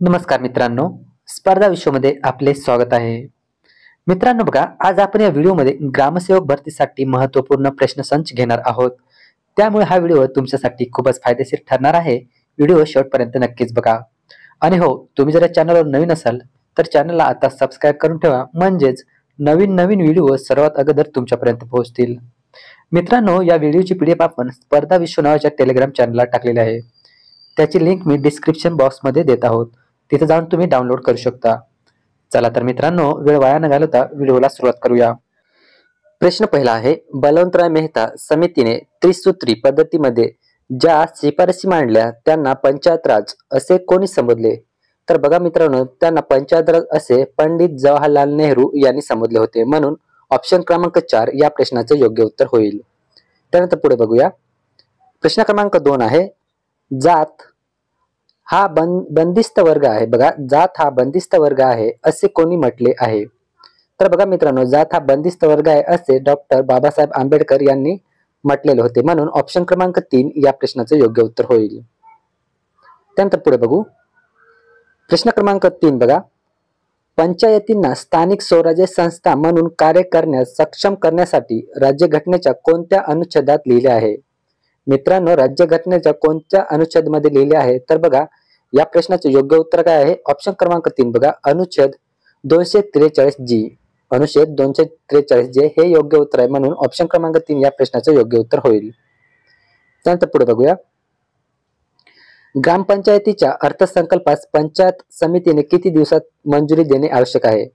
नमस्कार मित्रांनो, स्पर्धा विश्वमध्ये आपले स्वागत आहे. मित्रांनो बघा, आज आपण या व्हिडिओमध्ये ग्रामसेवक भरतीसाठी महत्त्वपूर्ण प्रश्नसंच घेणार आहोत. त्यामुळे हा व्हिडिओ तुमच्यासाठी खूपच फायदेशीर ठरणार आहे. व्हिडिओ शेवटपर्यंत नक्कीच बघा. आणि हो, तुम्ही जर या चॅनलवर नवीन असाल तर चॅनलला आता सबस्क्राईब करून ठेवा, म्हणजेच नवीन नवीन व्हिडिओ सर्वात अगोदर तुमच्यापर्यंत पोहोचतील. मित्रांनो, या व्हिडिओची पीडीएफ आपण स्पर्धा विश्व नावाच्या टेलिग्राम चॅनलला टाकलेली आहे. त्याची लिंक मी डिस्क्रिप्शन बॉक्समध्ये देत आहोत. तिथे जाऊन तुम्ही डाउनलोड करू शकता. चला तर मित्रांनो, वेळ वाया न घालवता व्हिडिओला सुरुवात करूया. प्रश्न पहिला आहे, बलवंतराय मेहता समितीने त्रिसूत्री पद्धतीमध्ये ज्या शिफारसी मांडल्या त्यांना पंचायत राज असे कोणी संबोधले? तर बघा मित्रांनो, त्यांना पंचायत राज असे पंडित जवाहरलाल नेहरू यांनी संबोधले होते. म्हणून ऑप्शन क्रमांक 4 या प्रश्नाचे योग्य उत्तर होईल. त्यानंतर पुढे बघूया. प्रश्न क्रमांक 2 आहे, जात हा बंदिस्त वर्ग आहे. बघा, जात हा बंदिस्त वर्ग आहे असे कोणी म्हटले आहे? तर बघा मित्रांनो, जात हा बंदिस्त वर्ग आहे असे डॉक्टर बाबासाहेब आंबेडकर यांनी म्हटलेले होते. म्हणून ऑप्शन क्रमांक 3 या प्रश्नाचे योग्य उत्तर होईल. त्यानंतर पुढे बघू. प्रश्न क्रमांक 3 बघा, पंचायतींना स्थानिक स्वराज्य संस्था म्हणून कार्य करण्यास सक्षम करण्यासाठी राज्यघटनेच्या कोणत्या अनुच्छेदात लिहिले आहे? मित्रांनो, राज्यघटनेच्या कोणत्या अनुच्छेदामध्ये लिहिले आहे? तर बघा, या प्रश्नाचे योग्य उत्तर काय आहे? ऑप्शन क्रमांक 3 बघा, अनुच्छेद 243 जी. अनुच्छेद 243 जे हे योग्य उत्तर आहे. म्हणून ऑप्शन क्रमांक 3 या प्रश्नाचे योग्य उत्तर होईल. त्यानंतर पुढे बघूया. ग्रामपंचायतीच्या अर्थसंकल्पास पंचायत समितीने किती दिवसात मंजुरी देणे आवश्यक आहे?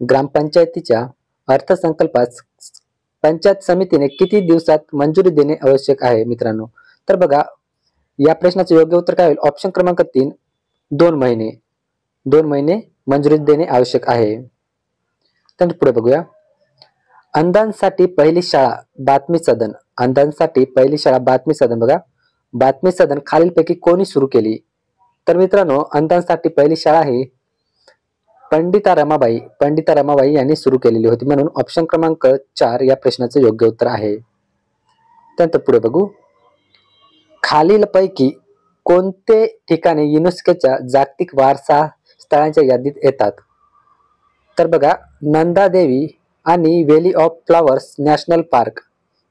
ग्रामपंचायतीच्या अर्थसंकल्पास पंचायत समितीने किती दिवसात मंजुरी देणे आवश्यक आहे मित्रांनो? तर बघा, या प्रश्नाचे योग्य उत्तर काय होईल? ऑप्शन क्रमांक 3 2 महिने. 2 महिने मंजुरी देणे आवश्यक आहे. त्यानंतर पुढे बघूया. अंधांसाठी पहिली शाळा बातमी सदन. अंधांसाठी पहिली शाळा बातमी सदन. बघा, बातमी सदन खालीलपैकी कोणी सुरू केली? तर मित्रांनो, अंधांसाठी पहिली शाळा ही पंडिता रमाबाई यांनी सुरू केलेली होती. म्हणून ऑप्शन क्रमांक 4 या प्रश्नाचे योग्य उत्तर आहे. त्यानंतर पुढे बघू. खालीलपैकी कोणते ठिकाणे युनेस्कोच्या जागतिक वारसा स्थळांच्या यादीत येतात? तर बघा, नंदादेवी आणि valley of flowers national park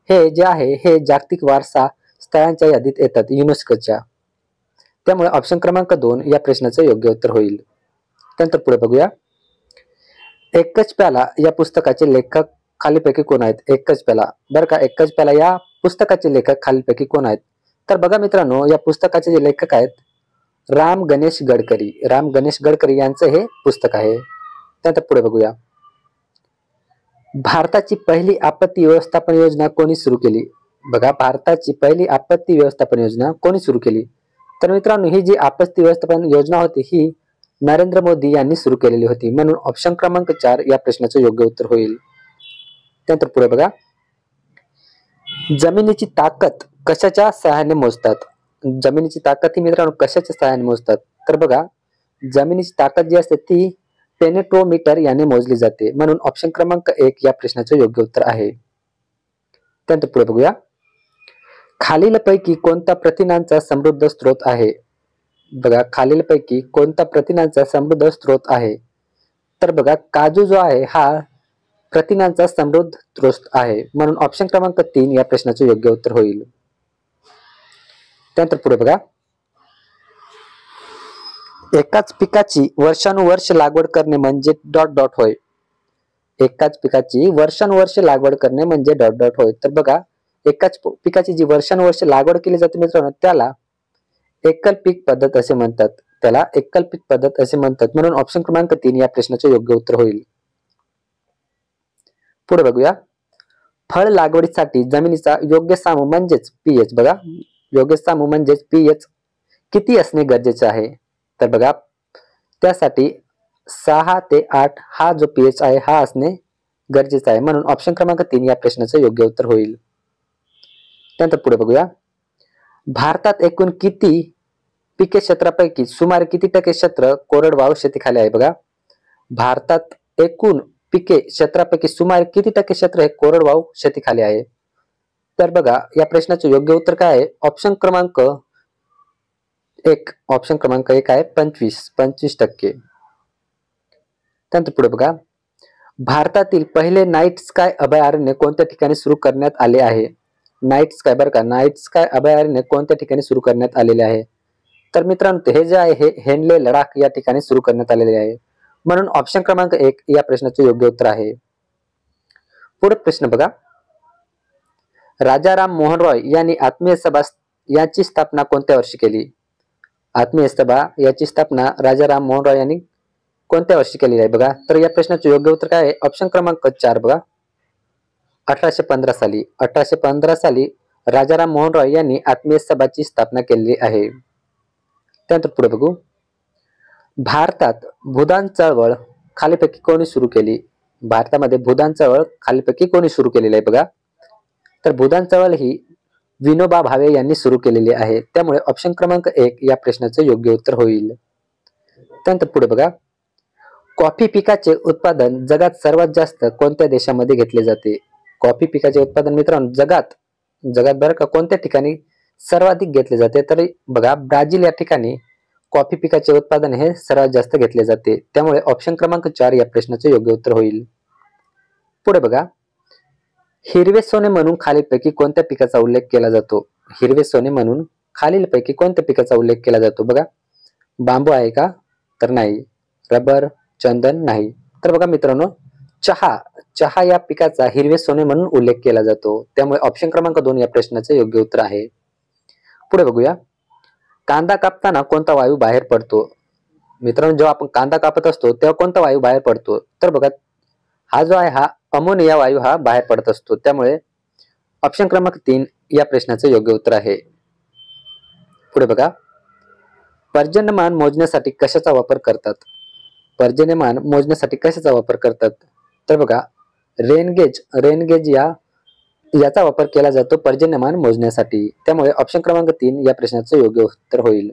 हे जे आहे हे जागतिक वारसा स्थळांच्या यादीत येतात युनेस्कोच्या. त्यामुळे ऑप्शन क्रमांक 2 या प्रश्नाचे योग्य उत्तर होईल. त्यानंतर पुढे बघूया. एकच प्याला या पुस्तकाचे लेखक खालीलपैकी कोण आहेत? एकच प्याला. बरं का, एकच प्याला या पुस्तकाचे लेखक खालीलपैकी कोण आहेत? तर बघा मित्रांनो, या पुस्तकाचे जे लेखक आहेत राम गणेश गडकरी यांचं हे पुस्तक आहे. त्यानंतर पुढे बघूया. भारताची पहिली आपत्ती व्यवस्थापन योजना कोणी सुरू केली? बघा, भारताची पहिली आपत्ती व्यवस्थापन योजना कोणी सुरू केली? तर मित्रांनो, ही जी आपत्ती व्यवस्थापन योजना होती ही नरेंद्र मोदी यांनी सुरू केलेली होती. म्हणून ऑप्शन क्रमांक 4 या प्रश्नाचे योग्य उत्तर होईल. त्यानंतर पुढे बघा. जमिनीची ताकद कशाच्या सहाय्याने मोजतात? जमिनीची ताकद ही मित्रांनो कशाच्या सहाय्याने मोजतात? तर बघा, जमिनीची ताकद जी असते ती पेनेट्रोमीटर याने मोजली जाते. म्हणून ऑप्शन क्रमांक 1 या प्रश्नाचे योग्य उत्तर आहे. त्यानंतर पुढे बघूया. खालीलपैकी कोणता प्रथिनांचा समृद्ध स्रोत आहे? बघा, खालीलपैकी कोणता प्रथिनांचा समृद्ध स्रोत आहे? तर बघा, काजू जो आहे हा प्रथिनांचा समृद्ध स्रोत आहे. म्हणून ऑप्शन क्रमांक 3 या प्रश्नाचे योग्य उत्तर होईल. त्यानंतर पुढे बघा. एकाच पिकाची वर्षानुवर्ष लागवड करणे म्हणजे डॉट डॉट होय. एकाच पिकाची वर्षानुवर्ष लागवड करणे म्हणजे डॉट डॉट होय. तर बघा, एकाच पिकाची जी वर्षानुवर्ष लागवड केली जाते मित्रांनो त्याला एकल पीक पद्धत असे म्हणतात. त्याला एकल पीक पद्धत असे म्हणतात. म्हणून ऑप्शन क्रमांक 3 या प्रश्नाचे योग्य उत्तर होईल. पुढे बघूया. फळ लागवडीसाठी जमिनीचा योग्य सामू म्हणजेच पीएच. बघा, योग्य सामू म्हणजेच पीएच किती असणे गरजेचे आहे? तर बघा, त्यासाठी 6 ते 8 हा जो पीएच आहे हा असणे गरजेचा आहे. म्हणून ऑप्शन क्रमांक 3 या प्रश्नाचे योग्य उत्तर होईल. त्यानंतर पुढे बघूया. भारतात एकूण किती पिके क्षेत्रापैकी सुमारे किती टक्के क्षेत्र कोरडवाहू शेतीखाली आहे? बघा, भारतात एकूण पिके क्षेत्रापैकी सुमारे किती टक्के क्षेत्र हे कोरडवाहू शेतीखाली आहे? तर बघा, या प्रश्नाचे योग्य उत्तर काय आहे? ऑप्शन क्रमांक एक ऑप्शन क्रमांक 1 आहे 25%. त्यानंतर पुढे बघा, भारतातील पहिले नाईट स्काय अभयारण्य कोणत्या ठिकाणी सुरू करण्यात आले आहे? नाईट स्काय बरं का, नाईट स्काय अभयारण्य कोणत्या ठिकाणी सुरू करण्यात आलेले आहे? तर मित्रांनो हे जे आहे हे हेनले लडाख या ठिकाणी सुरू करण्यात आलेले आहे. म्हणून ऑप्शन क्रमांक 1 या प्रश्नाचे योग्य उत्तर आहे. पुढे प्रश्न बघा, राजा राम मोहन रॉय यांनी आत्मीय सभा याची स्थापना कोणत्या वर्षी केली? आत्मीय सभा याची स्थापना राजा राम मोहन रॉय यांनी कोणत्या वर्षी केलेली आहे बघा? तर या प्रश्नाचे योग्य उत्तर काय आहे? ऑप्शन क्रमांक 4 बघा, 1815 साली. 1815 साली राजाराम मोहन रॉय यांनी आत्मीय सभाची स्थापना केलेली आहे. त्यानंतर पुढे बघू, भारतात भूदान चळवळ खालीपैकी कोणी सुरू केली? भारतामध्ये भूदान चळवळ खालीपैकी कोणी सुरू केलेली आहे बघा? तर भूदान चळवळ ही विनोबा भावे यांनी सुरू केलेली आहे. त्यामुळे ऑप्शन क्रमांक 1 या प्रश्नाचे योग्य उत्तर होईल. त्यानंतर पुढे बघा, कॉफी पिकाचे उत्पादन जगात सर्वात जास्त कोणत्या देशामध्ये घेतले जाते? कॉफी पिकाचे उत्पादन मित्रांनो जगात बरं का कोणत्या ठिकाणी सर्वाधिक घेतले जाते? तर बघा, ब्राझील या ठिकाणी कॉफी पिकाचे उत्पादन हे सर्वात जास्त घेतले जाते. त्यामुळे ऑप्शन क्रमांक 4 या प्रश्नाचे योग्य उत्तर होईल. पुढे बघा, हिरवे सोने म्हणून खालीलपैकी कोणत्या पिकाचा उल्लेख केला जातो? हिरवे सोने म्हणून खालीलपैकी कोणत्या पिकाचा उल्लेख केला जातो बघा? बांबू आहे का? तर नाही. रबर, चंदन नाही. तर बघा मित्रांनो, चहा या पिकाचा हिरवे सोने म्हणून उल्लेख केला जातो. त्यामुळे ऑप्शन क्रमांक 2 या प्रश्नाचे योग्य उत्तर आहे. पुढे बघूया, कांदा कापताना कोणता वायू बाहेर पडतो? मित्रांनो जेव्हा आपण कांदा कापत असतो तेव्हा कोणता वायू बाहेर पडतो? तर बघा, हा जो आहे हा अमोनिया वायू हा बाहेर पडत असतो. त्यामुळे ऑप्शन क्रमांक 3 या प्रश्नाचे योग्य उत्तर आहे. पुढे बघा, पर्जन्यमान मोजण्यासाठी कशाचा वापर करतात? पर्जन्यमान मोजण्यासाठी कशाचा वापर करतात? तर बघा, रेनगेज याचा वापर केला जातो पर्जन्यमान मोजण्यासाठी. त्यामुळे ऑप्शन क्रमांक 3 या प्रश्नाचे योग्य उत्तर होईल.